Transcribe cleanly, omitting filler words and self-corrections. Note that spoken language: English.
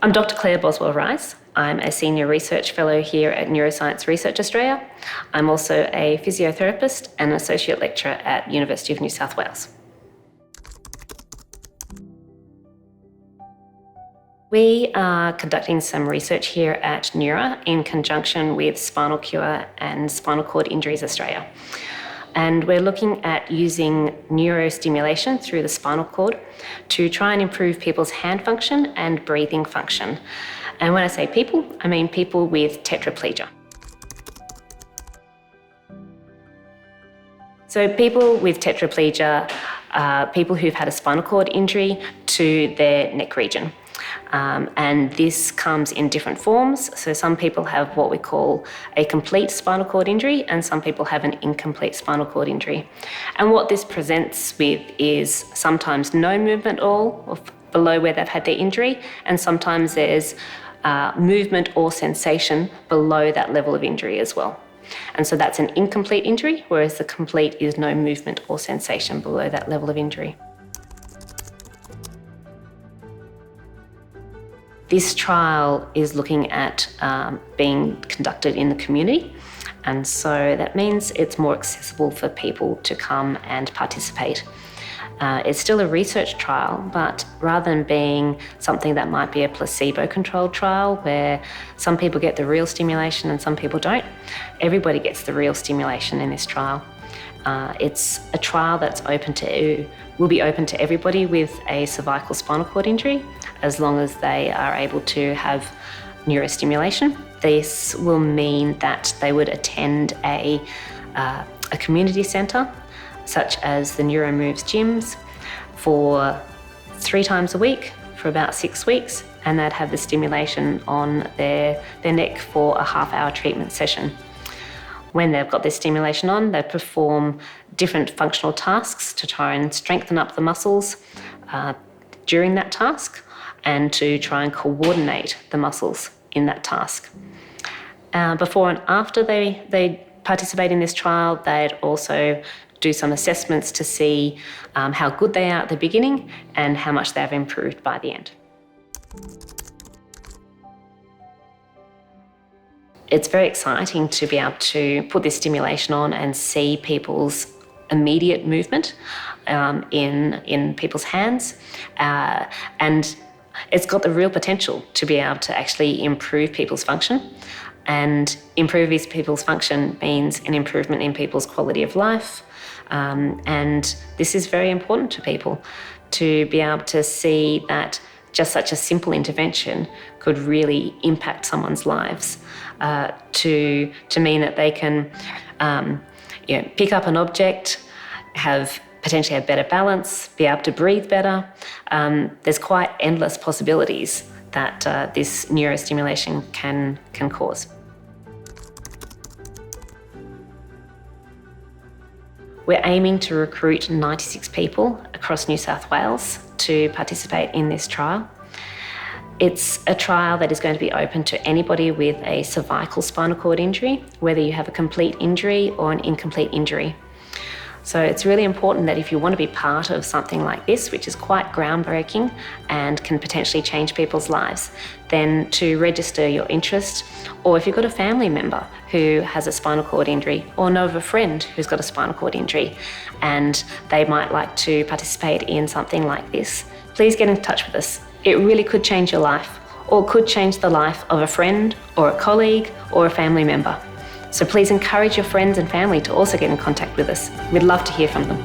I'm Dr. Claire Boswell-Rice. I'm a Senior Research Fellow here at Neuroscience Research Australia. I'm also a physiotherapist and an Associate Lecturer at University of New South Wales. We are conducting some research here at Neura in conjunction with Spinal Cure and Spinal Cord Injuries Australia. And we're looking at using neurostimulation through the spinal cord to try and improve people's hand function and breathing function. And when I say people, I mean people with tetraplegia. So people with tetraplegia are people who've had a spinal cord injury to their neck region. And this comes in different forms. So some people have what we call a complete spinal cord injury, and some people have an incomplete spinal cord injury. And what this presents with is sometimes no movement at all or below where they've had their injury, and sometimes there's movement or sensation below that level of injury as well. And so that's an incomplete injury, whereas the complete is no movement or sensation below that level of injury. This trial is looking at being conducted in the community, and so that means it's more accessible for people to come and participate. It's still a research trial, but rather than being something that might be a placebo-controlled trial where some people get the real stimulation and some people don't, everybody gets the real stimulation in this trial. It's a trial that's will be open to everybody with a cervical spinal cord injury, as long as they are able to have neurostimulation. This will mean that they would attend a community centre, such as the NeuroMoves gyms, for 3 times a week for about 6 weeks, and they'd have the stimulation on their neck for a half-hour treatment session. When they've got this stimulation on, they perform different functional tasks to try and strengthen up the muscles during that task and to try and coordinate the muscles in that task. Before and after they participate in this trial, they'd also do some assessments to see how good they are at the beginning and how much they've improved by the end. It's very exciting to be able to put this stimulation on and see people's immediate movement in people's hands. And it's got the real potential to be able to actually improve people's function. And improve these people's function means an improvement in people's quality of life. And this is very important to people, to be able to see that just such a simple intervention could really impact someone's lives, to mean that they can pick up an object, potentially have better balance, be able to breathe better. There's quite endless possibilities that this neurostimulation can cause. We're aiming to recruit 96 people across New South Wales to participate in this trial. It's a trial that is going to be open to anybody with a cervical spinal cord injury, whether you have a complete injury or an incomplete injury. So it's really important that if you want to be part of something like this, which is quite groundbreaking and can potentially change people's lives, then to register your interest, or if you've got a family member who has a spinal cord injury, or know of a friend who's got a spinal cord injury and they might like to participate in something like this, please get in touch with us. It really could change your life, or could change the life of a friend or a colleague or a family member. So please encourage your friends and family to also get in contact with us. We'd love to hear from them.